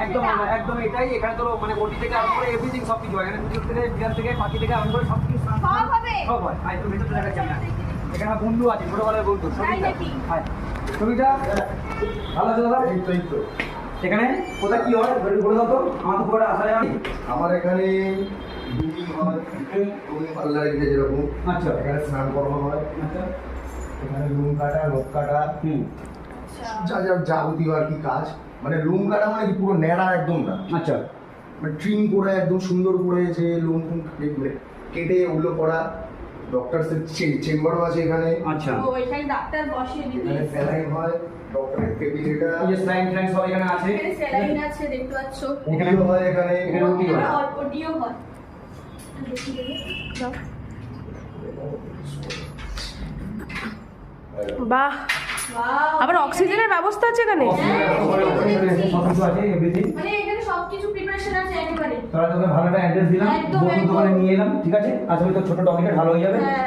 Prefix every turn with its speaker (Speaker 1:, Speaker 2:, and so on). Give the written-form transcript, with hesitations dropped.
Speaker 1: একদম একদম এটাই। এখানে তো মানে ওটি থেকে আরম্ভ করে এভরিথিং সব কিছু হয়। এখানে কুকুর থেকে বিড়াল থেকে পাখি থেকে আরম্ভ করে সব কিছু সব হয়। আর একটু ভেতরে দেখাচ্ছি আমরা। এখানে আমার বন্ধু আছে, ছোটবেলার বন্ধু সবিতা। হ্যাঁ সবিতা, ভালো আছো দাদা?
Speaker 2: এই তো
Speaker 1: এখানে কোথায় কি হয় বলে দাও তো, আমার তো খুব একটা আসা যায় না।
Speaker 2: আমার এখানে গ্রুমিং হয়, গ্রুমিং পার্লার যেরকম।
Speaker 1: আচ্ছা
Speaker 2: এখানে স্নান করানো হয়,
Speaker 1: আচ্ছা
Speaker 2: এখানে লুম কাটা, নখ কাটা,
Speaker 1: হুম
Speaker 2: যা যা যাবতীয় আর কি কাজ। মানে লুম কাটা মানে কি পুরো ন্যাড়া একদম না,
Speaker 1: আচ্ছা
Speaker 2: মানে ট্রিম করে একদম সুন্দর করে যে লুম টুম কেটে ওগুলো করা। ডক্টরসের চেম্বারও আছে এখানে।
Speaker 1: আচ্ছা
Speaker 3: এখানে ডাক্তার বসে দিদি।
Speaker 2: এখানে স্যালাইন হয়, ডক্টরের কেবিন এটা।
Speaker 1: এই যে স্লাইন ফ্লাইন সব এখানে আছে।
Speaker 3: এখানে স্যালাইন আছে দেখতে পাচ্ছ।
Speaker 2: ওটিও হয় এখানে।
Speaker 1: এখানে ওটি হয়।
Speaker 3: অডিও হয়।
Speaker 4: বাহ,
Speaker 3: Wow,
Speaker 4: আবার অক্সিজেনের ব্যবস্থা আছে এখানে?
Speaker 1: সব কিছু আছে এভরিথিং।
Speaker 3: মানে এখানে সবকিছু প্রিপারেশন আছে একেবারে।
Speaker 1: তোরা তোকে ভালো একটা অ্যাড্রেস দিলাম,
Speaker 3: একদম,
Speaker 1: বন্ধু
Speaker 3: একদম।
Speaker 1: দোকানে নিয়ে এলাম, ঠিক আছে? আজ আমি তো ছোট টনিকেট ভালো হয়ে যাবে।
Speaker 3: হ্যাঁ।